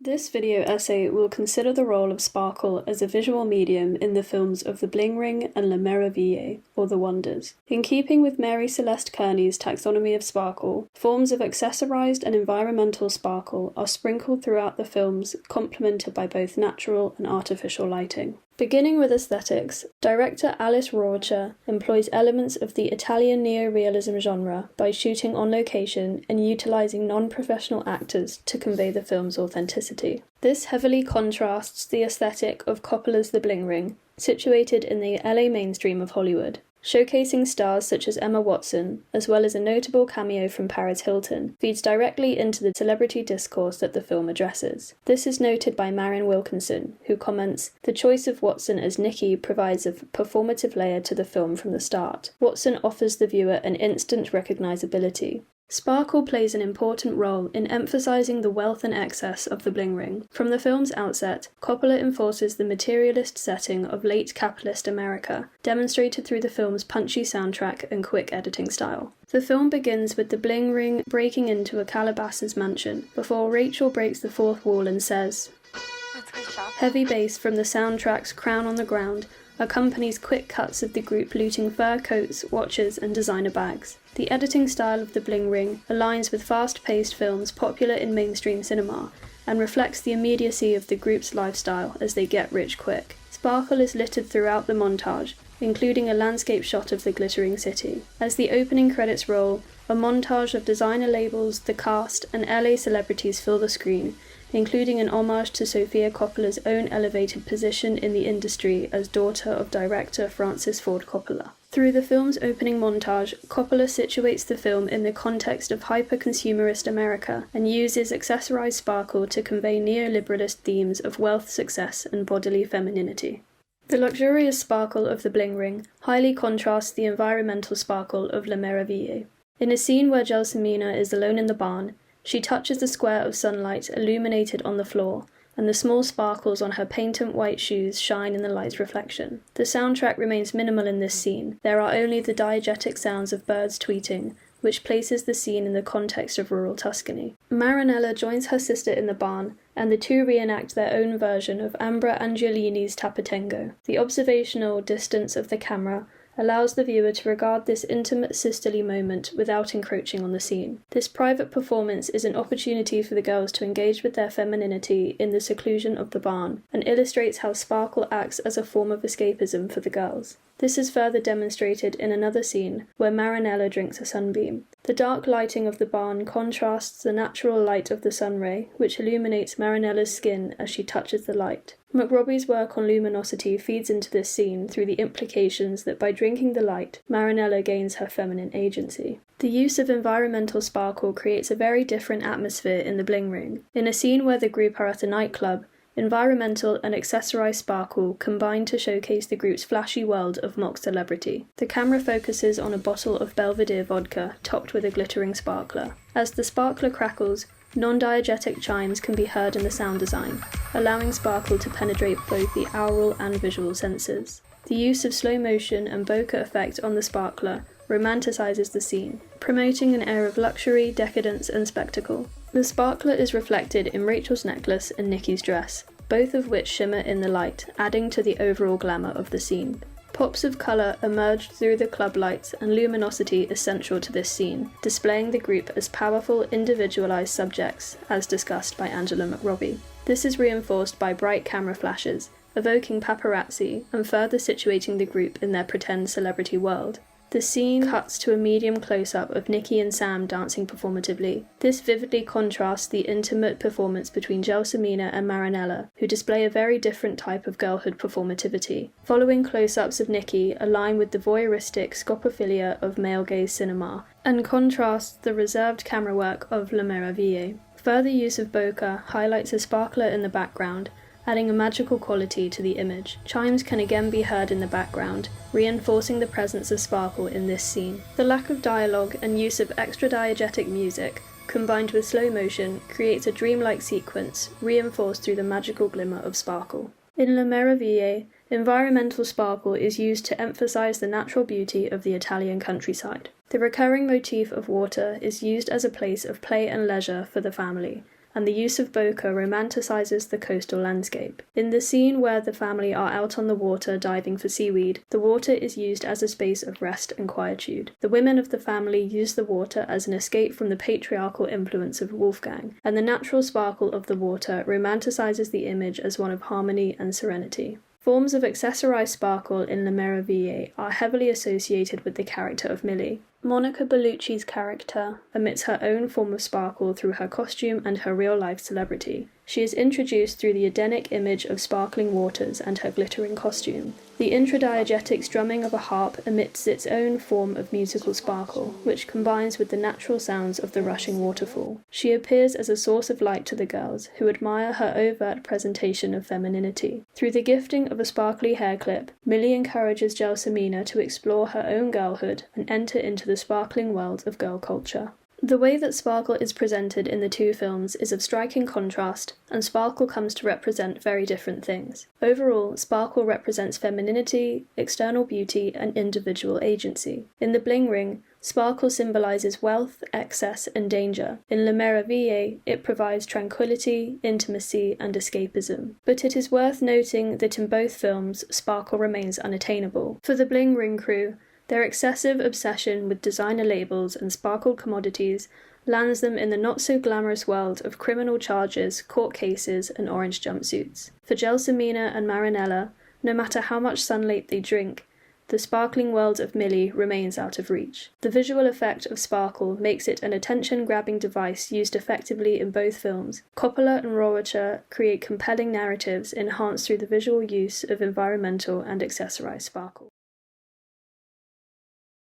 This video essay will consider the role of sparkle as a visual medium in the films of The Bling Ring and Le Meraviglie, or The Wonders. In keeping with Mary Celeste Kearney's taxonomy of sparkle, forms of accessorized and environmental sparkle are sprinkled throughout the films, complemented by both natural and artificial lighting. Beginning with aesthetics, director Alice Rohrwacher employs elements of the Italian neorealism genre by shooting on location and utilizing non-professional actors to convey the film's authenticity. This heavily contrasts the aesthetic of Coppola's The Bling Ring, situated in the LA mainstream of Hollywood, showcasing stars such as Emma Watson, as well as a notable cameo from Paris Hilton, feeds directly into the celebrity discourse that the film addresses. This is noted by Marion Wilkinson, who comments, "The choice of Watson as Nikki provides a performative layer to the film from the start. Watson offers the viewer an instant recognizability." Sparkle plays an important role in emphasizing the wealth and excess of the bling ring. From the film's outset, Coppola enforces the materialist setting of late capitalist America, demonstrated through the film's punchy soundtrack and quick editing style. The film begins with the bling ring breaking into a Calabasas mansion, before Rachel breaks the fourth wall and says, heavy bass from the soundtrack's Crown on the Ground accompanies quick cuts of the group looting fur coats, watches, and designer bags. The editing style of The Bling Ring aligns with fast-paced films popular in mainstream cinema and reflects the immediacy of the group's lifestyle as they get rich quick. Sparkle is littered throughout the montage, including a landscape shot of the glittering city. As the opening credits roll, a montage of designer labels, the cast, and LA celebrities fill the screen, including an homage to Sofia Coppola's own elevated position in the industry as daughter of director Francis Ford Coppola. Through the film's opening montage, Coppola situates the film in the context of hyper-consumerist America and uses accessorized sparkle to convey neoliberalist themes of wealth, success, and bodily femininity. The luxurious sparkle of The Bling Ring highly contrasts the environmental sparkle of Le Meraviglie. In a scene where Gelsomina is alone in the barn, she touches the square of sunlight illuminated on the floor, and the small sparkles on her patent white shoes shine in the light's reflection. The soundtrack remains minimal in this scene. There are only the diegetic sounds of birds tweeting, which places the scene in the context of rural Tuscany. Marinella joins her sister in the barn, and the two reenact their own version of Ambra Angiolini's Tapatengo. The observational distance of the camera allows the viewer to regard this intimate sisterly moment without encroaching on the scene. This private performance is an opportunity for the girls to engage with their femininity in the seclusion of the barn, and illustrates how sparkle acts as a form of escapism for the girls. This is further demonstrated in another scene, where Marinella drinks a sunbeam. The dark lighting of the barn contrasts the natural light of the sun ray, which illuminates Marinella's skin as she touches the light. McRobbie's work on luminosity feeds into this scene through the implications that by drinking the light, Marinella gains her feminine agency. The use of environmental sparkle creates a very different atmosphere in The Bling Ring. In a scene where the group are at a nightclub, environmental and accessorized sparkle combine to showcase the group's flashy world of mock celebrity. The camera focuses on a bottle of Belvedere vodka topped with a glittering sparkler. As the sparkler crackles, non-diegetic chimes can be heard in the sound design, allowing sparkle to penetrate both the aural and visual senses. The use of slow motion and bokeh effect on the sparkler romanticizes the scene, promoting an air of luxury, decadence, and spectacle. The sparkler is reflected in Rachel's necklace and Nikki's dress, both of which shimmer in the light, adding to the overall glamour of the scene. Pops of colour emerge through the club lights, and luminosity is central to this scene, displaying the group as powerful, individualised subjects, as discussed by Angela McRobbie. This is reinforced by bright camera flashes, evoking paparazzi, and further situating the group in their pretend celebrity world. The scene cuts to a medium close-up of Nikki and Sam dancing performatively. This vividly contrasts the intimate performance between Gelsomina and Marinella, who display a very different type of girlhood performativity. Following close-ups of Nikki align with the voyeuristic scopophilia of male gaze cinema, and contrasts the reserved camera work of Le Meraviglie. Further use of bokeh highlights a sparkler in the background, adding a magical quality to the image. Chimes can again be heard in the background, reinforcing the presence of sparkle in this scene. The lack of dialogue and use of extra diegetic music, combined with slow motion, creates a dreamlike sequence, reinforced through the magical glimmer of sparkle. In Le Meraviglie, environmental sparkle is used to emphasize the natural beauty of the Italian countryside. The recurring motif of water is used as a place of play and leisure for the family, and the use of bokeh romanticizes the coastal landscape. In the scene where the family are out on the water diving for seaweed, the water is used as a space of rest and quietude. The women of the family use the water as an escape from the patriarchal influence of Wolfgang, and the natural sparkle of the water romanticizes the image as one of harmony and serenity. Forms of accessorized sparkle in Le Meraviglie are heavily associated with the character of Millie. Monica Bellucci's character emits her own form of sparkle through her costume and her real-life celebrity. She is introduced through the Edenic image of sparkling waters and her glittering costume. The intradiegetic strumming of a harp emits its own form of musical sparkle, which combines with the natural sounds of the rushing waterfall. She appears as a source of light to the girls, who admire her overt presentation of femininity. Through the gifting of a sparkly hair clip, Millie encourages Gelsomina to explore her own girlhood and enter into the sparkling world of girl culture. The way that sparkle is presented in the two films is of striking contrast, and sparkle comes to represent very different things. Overall, sparkle represents femininity, external beauty, and individual agency. In The Bling Ring, sparkle symbolizes wealth, excess, and danger. In Le Meraviglie, it provides tranquility, intimacy, and escapism. But it is worth noting that in both films, sparkle remains unattainable. For the Bling Ring crew, their excessive obsession with designer labels and sparkled commodities lands them in the not-so-glamorous world of criminal charges, court cases, and orange jumpsuits. For Gelsomina and Marinella, no matter how much sunlight they drink, the sparkling world of Millie remains out of reach. The visual effect of sparkle makes it an attention-grabbing device used effectively in both films. Coppola and Rohrwacher create compelling narratives enhanced through the visual use of environmental and accessorized sparkle.